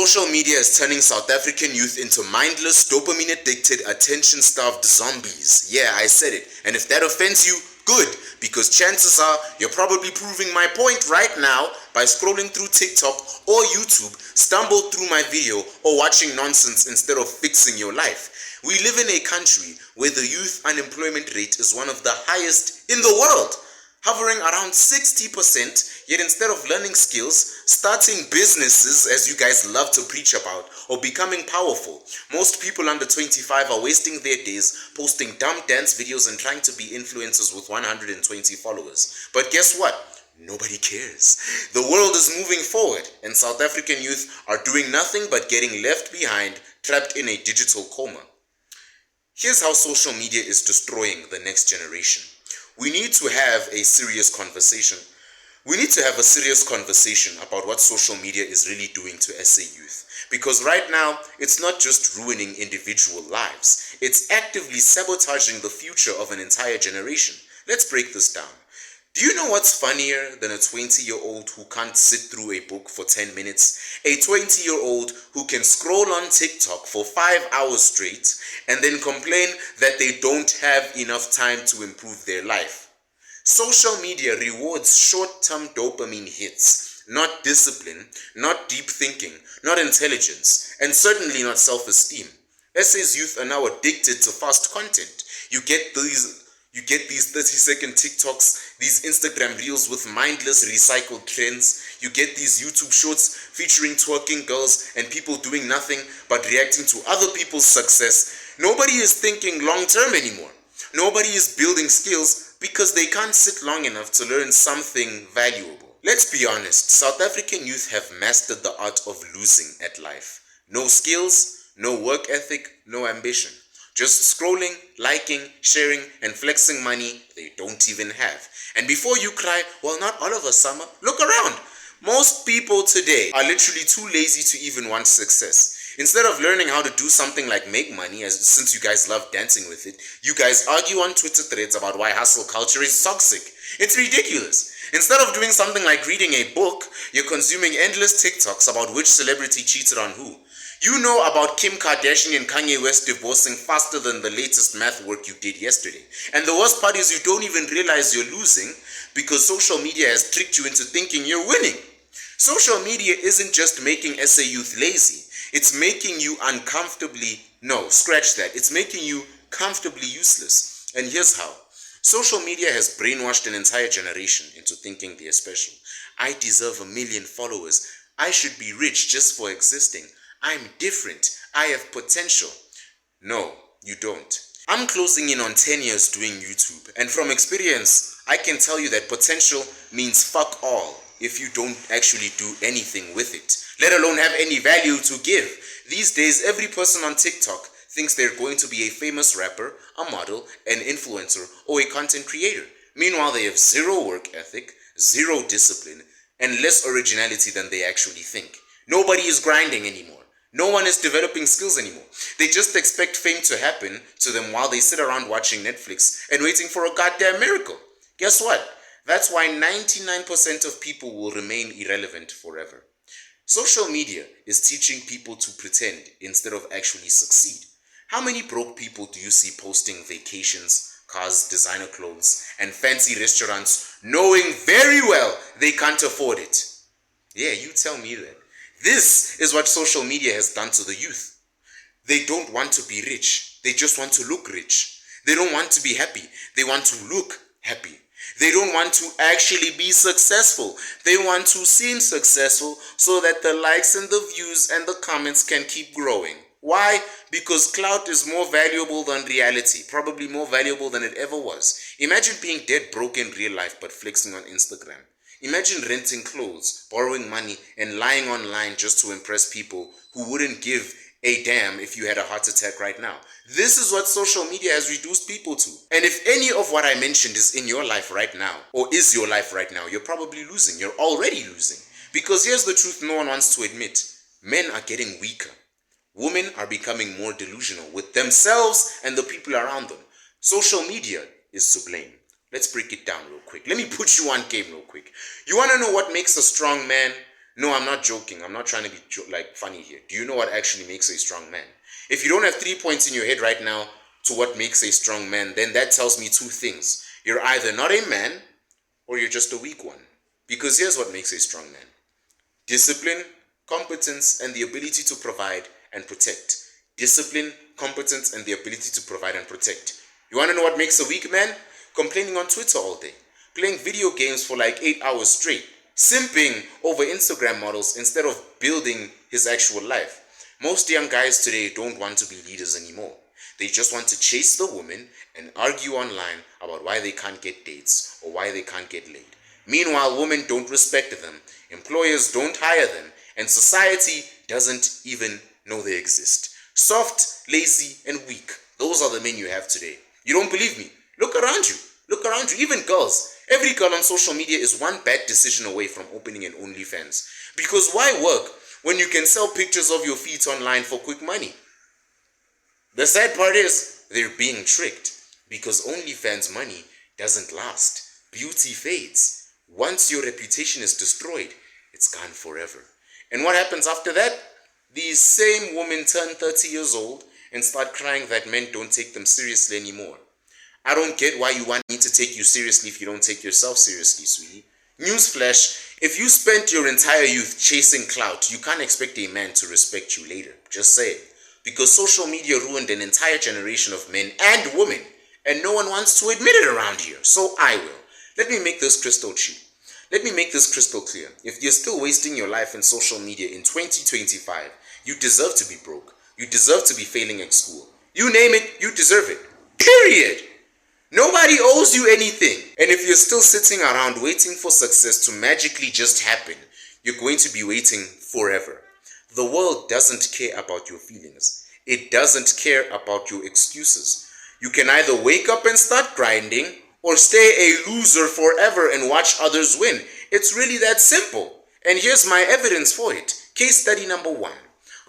Social media is turning South African youth into mindless, dopamine-addicted, attention-starved zombies. Yeah, I said it. And if that offends you, good, because chances are you're probably proving my point right now by scrolling through TikTok or YouTube, stumbled through my video, or watching nonsense instead of fixing your life. We live in a country where the youth unemployment rate is one of the highest in the world, hovering around 60%, yet instead of learning skills, starting businesses, as you guys love to preach about, or becoming powerful, most people under 25 are wasting their days posting dumb dance videos and trying to be influencers with 120 followers. But guess what? Nobody cares. The world is moving forward, and South African youth are doing nothing but getting left behind, trapped in a digital coma. Here's how social media is destroying the next generation. We need to have a serious conversation. We need to have a serious conversation about what social media is really doing to SA youth. Because right now, it's not just ruining individual lives. It's actively sabotaging the future of an entire generation. Let's break this down. Do you know what's funnier than a 20-year-old who can't sit through a book for 10 minutes? A 20-year-old who can scroll on TikTok for 5 hours straight and then complain that they don't have enough time to improve their life. Social media rewards short-term dopamine hits, not discipline, not deep thinking, not intelligence, and certainly not self-esteem. SA's youth are now addicted to fast content. You get these 30-second TikToks, these Instagram reels with mindless recycled trends. You get these YouTube shorts featuring twerking girls and people doing nothing but reacting to other people's success. Nobody is thinking long-term anymore. Nobody is building skills because they can't sit long enough to learn something valuable. Let's be honest, South African youth have mastered the art of losing at life. No skills, no work ethic, no ambition. Just scrolling, liking, sharing, and flexing money they don't even have. And before you cry, well, not all of us, Summer. Look around. Most people today are literally too lazy to even want success. Instead of learning how to do something like make money, since you guys love dancing with it, you guys argue on Twitter threads about why hustle culture is toxic. It's ridiculous. Instead of doing something like reading a book, you're consuming endless TikToks about which celebrity cheated on who. You know about Kim Kardashian and Kanye West divorcing faster than the latest math work you did yesterday. And the worst part is you don't even realize you're losing because social media has tricked you into thinking you're winning. Social media isn't just making SA youth lazy. It's making you it's making you comfortably useless. And here's how. Social media has brainwashed an entire generation into thinking they're special. I deserve 1 million followers. I should be rich just for existing. I'm different. I have potential. No, you don't. I'm closing in on 10 years doing YouTube, and from experience, I can tell you that potential means fuck all if you don't actually do anything with it, let alone have any value to give. These days, every person on TikTok thinks they're going to be a famous rapper, a model, an influencer, or a content creator. Meanwhile, they have zero work ethic, zero discipline, and less originality than they actually think. Nobody is grinding anymore. No one is developing skills anymore. They just expect fame to happen to them while they sit around watching Netflix and waiting for a goddamn miracle. Guess what? That's why 99% of people will remain irrelevant forever. Social media is teaching people to pretend instead of actually succeed. How many broke people do you see posting vacations, cars, designer clothes, and fancy restaurants knowing very well they can't afford it? Yeah, you tell me that. This is what social media has done to the youth. They don't want to be rich. They just want to look rich. They don't want to be happy. They want to look happy. They don't want to actually be successful. They want to seem successful so that the likes and the views and the comments can keep growing. Why? Because clout is more valuable than reality, probably more valuable than it ever was. Imagine being dead broke in real life but flexing on Instagram. Imagine renting clothes, borrowing money, and lying online just to impress people who wouldn't give a damn if you had a heart attack right now. This is what social media has reduced people to. And if any of what I mentioned is in your life right now, or is your life right now, you're probably losing. You're already losing. Because here's the truth no one wants to admit. Men are getting weaker. Women are becoming more delusional with themselves and the people around them. Social media is to blame. Let's break it down real quick. Let me put you on game real quick. You want to know what makes a strong man? No, I'm not joking. I'm not trying to be funny here. Do you know what actually makes a strong man? If you don't have 3 points in your head right now to what makes a strong man, then that tells me two things. You're either not a man or you're just a weak one. Because here's what makes a strong man: discipline, competence, and the ability to provide and protect. Discipline, competence, and the ability to provide and protect. You want to know what makes a weak man? Complaining on Twitter all day, playing video games for like 8 hours straight, simping over Instagram models instead of building his actual life. Most young guys today don't want to be leaders anymore. They just want to chase the woman and argue online about why they can't get dates or why they can't get laid. Meanwhile, women don't respect them, employers don't hire them, and society doesn't even know they exist. Soft, lazy, and weak. Those are the men you have today. You don't believe me? Look around you. Look around you. Even girls. Every girl on social media is one bad decision away from opening an OnlyFans. Because why work when you can sell pictures of your feet online for quick money? The sad part is they're being tricked, because OnlyFans money doesn't last. Beauty fades. Once your reputation is destroyed, it's gone forever. And what happens after that? These same women turn 30 years old and start crying that men don't take them seriously anymore. I don't get why you want me to take you seriously if you don't take yourself seriously, sweetie. Newsflash, if you spent your entire youth chasing clout, you can't expect a man to respect you later. Just saying. Because social media ruined an entire generation of men and women, and no one wants to admit it around here, so I will. Let me make this crystal clear. If you're still wasting your life in social media in 2025, you deserve to be broke. You deserve to be failing at school. You name it, you deserve it. Period. Nobody owes you anything. And if you're still sitting around waiting for success to magically just happen, you're going to be waiting forever. The world doesn't care about your feelings. It doesn't care about your excuses. You can either wake up and start grinding, or stay a loser forever and watch others win. It's really that simple. And here's my evidence for it. Case study number 1.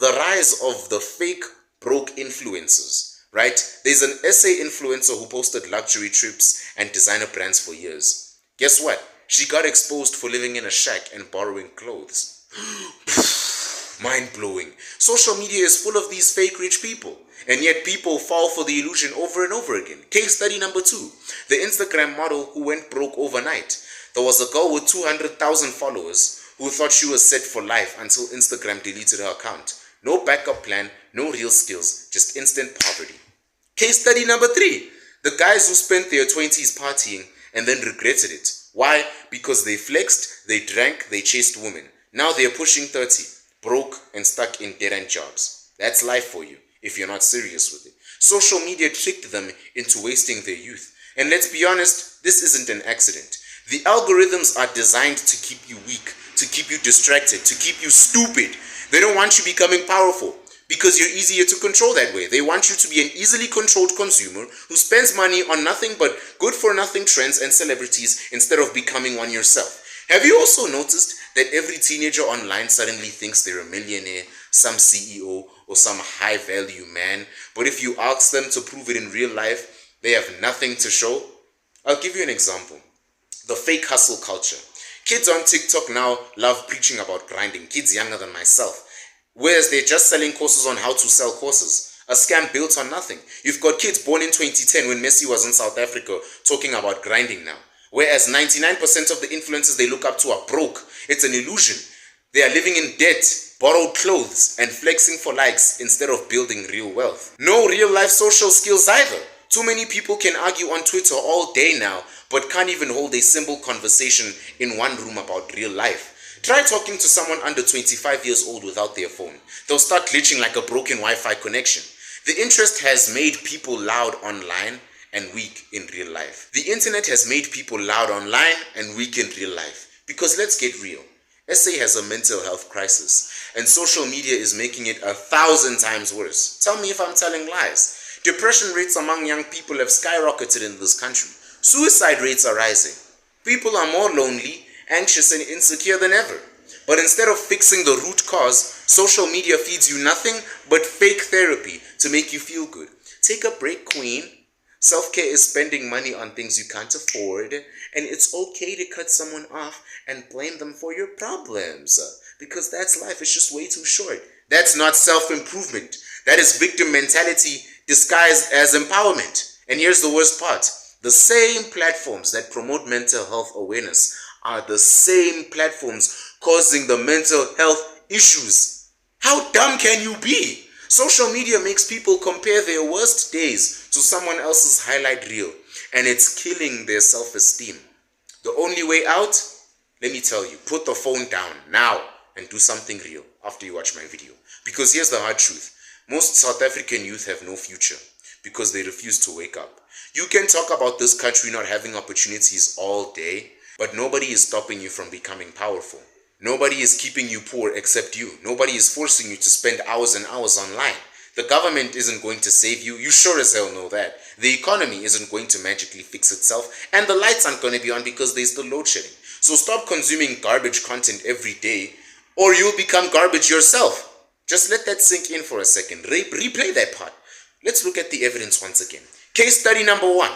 The rise of the fake broke influencers, right? There's an SA influencer who posted luxury trips and designer brands for years. Guess what? She got exposed for living in a shack and borrowing clothes. Mind-blowing. Social media is full of these fake rich people, and yet people fall for the illusion over and over again. Case study number 2. The Instagram model who went broke overnight. There was a girl with 200,000 followers who thought she was set for life until Instagram deleted her account. No backup plan, no real skills, just instant poverty. Case study number 3. The guys who spent their 20s partying and then regretted it. Why? Because they flexed, they drank, they chased women. Now they're pushing 30, broke and stuck in dead-end jobs. That's life for you if you're not serious with it. Social media tricked them into wasting their youth. And let's be honest, this isn't an accident. The algorithms are designed to keep you weak, to keep you distracted, to keep you stupid. They don't want you becoming powerful because you're easier to control that way. They want you to be an easily controlled consumer who spends money on nothing but good-for-nothing trends and celebrities instead of becoming one yourself. Have you also noticed that every teenager online suddenly thinks they're a millionaire, some CEO, or some high-value man, but if you ask them to prove it in real life, they have nothing to show? I'll give you an example. The fake hustle culture. Kids on TikTok now love preaching about grinding, kids younger than myself, whereas they're just selling courses on how to sell courses. A scam built on nothing. You've got kids born in 2010 when Messi was in South Africa talking about grinding now. Whereas 99% of the influencers they look up to are broke. It's an illusion. They are living in debt, borrowed clothes, and flexing for likes instead of building real wealth. No real life social skills either. Too many people can argue on Twitter all day now, but can't even hold a simple conversation in one room about real life. Try talking to someone under 25 years old without their phone. They'll start glitching like a broken Wi-Fi connection. The interest has made people loud online and weak in real life. The internet has made people loud online and weak in real life. Because let's get real. SA has a mental health crisis, and social media is making it 1,000 times worse. Tell me if I'm telling lies. Depression rates among young people have skyrocketed in this country. Suicide rates are rising. People are more lonely, anxious, and insecure than ever. But instead of fixing the root cause, social media feeds you nothing but fake therapy to make you feel good. Take a break, queen. Self-care is spending money on things you can't afford, and it's okay to cut someone off and blame them for your problems, because that's life. It's just way too short. That's not self-improvement. That is victim mentality disguised as empowerment. And here's the worst part. The same platforms that promote mental health awareness are the same platforms causing the mental health issues. How dumb can you be? Social media makes people compare their worst days to someone else's highlight reel, and it's killing their self-esteem. The only way out? Let me tell you, put the phone down now and do something real after you watch my video. Because here's the hard truth. Most South African youth have no future because they refuse to wake up. You can talk about this country not having opportunities all day, but nobody is stopping you from becoming powerful. Nobody is keeping you poor except you. Nobody is forcing you to spend hours and hours online. The government isn't going to save you. You sure as hell know that. The economy isn't going to magically fix itself, and the lights aren't going to be on because there's still load shedding. So stop consuming garbage content every day, or you'll become garbage yourself. Just let that sink in for a second. Replay that part. Let's look at the evidence once again. Case study number 1.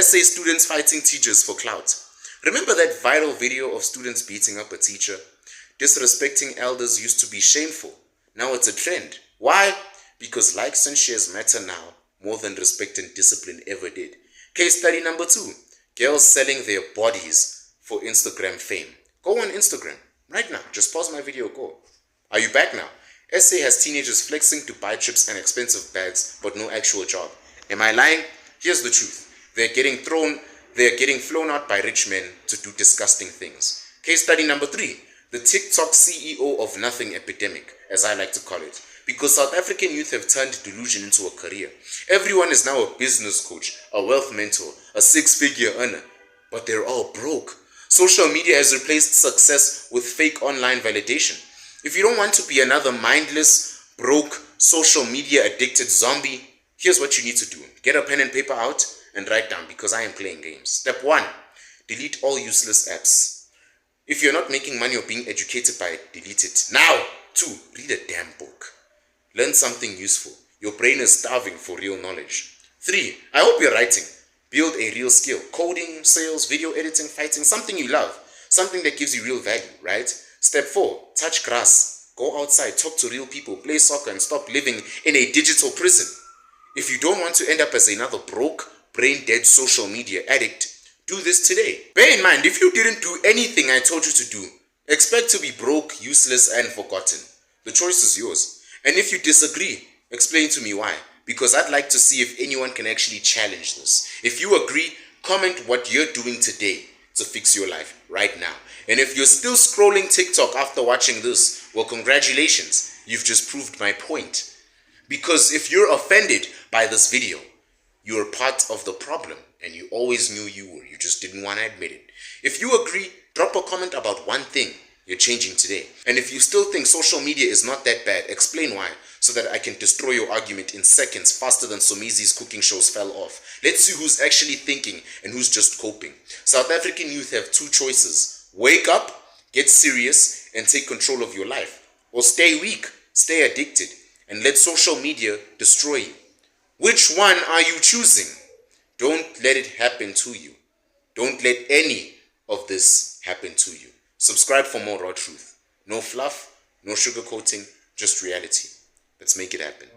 SA students fighting teachers for clout. Remember that viral video of students beating up a teacher? Disrespecting elders used to be shameful. Now it's a trend. Why? Because likes and shares matter now more than respect and discipline ever did. Case study number 2. Girls selling their bodies for Instagram fame. Go on Instagram right now. Just pause my video, go. Are you back now? SA has teenagers flexing to buy trips and expensive bags, but no actual job. Am I lying? Here's the truth. They're getting flown out by rich men to do disgusting things. Case study number 3. The TikTok CEO of nothing epidemic, as I like to call it. Because South African youth have turned delusion into a career. Everyone is now a business coach, a wealth mentor, a six-figure earner, but they're all broke. Social media has replaced success with fake online validation. If you don't want to be another mindless, broke, social media addicted zombie, here's what you need to do. Get a pen and paper out and write down, because I am playing games. Step 1, delete all useless apps. If you're not making money or being educated by it, delete it. Now, 2, read a damn book. Learn something useful. Your brain is starving for real knowledge. 3, I hope you're writing. Build a real skill. Coding, sales, video editing, fighting, something you love. Something that gives you real value, right? Step 4, touch grass. Go outside, talk to real people, play soccer, and stop living in a digital prison. If you don't want to end up as another broke, brain-dead social media addict, do this today. Bear in mind, if you didn't do anything I told you to do, expect to be broke, useless, and forgotten. The choice is yours. And if you disagree, explain to me why. Because I'd like to see if anyone can actually challenge this. If you agree, comment what you're doing today to fix your life right now. And if you're still scrolling TikTok after watching this, well, congratulations. You've just proved my point. Because if you're offended by this video, you're part of the problem, and you always knew you were. You just didn't want to admit it. If you agree, drop a comment about one thing you're changing today. And if you still think social media is not that bad, explain why, so that I can destroy your argument in seconds faster than Somizi's cooking shows fell off. Let's see who's actually thinking and who's just coping. South African youth have 2 choices. Wake up, get serious, and take control of your life. Or stay weak, stay addicted, and let social media destroy you. Which one are you choosing? Don't let it happen to you. Don't let any of this happen to you. Subscribe for more raw truth. No fluff, no sugarcoating, just reality. Let's make it happen.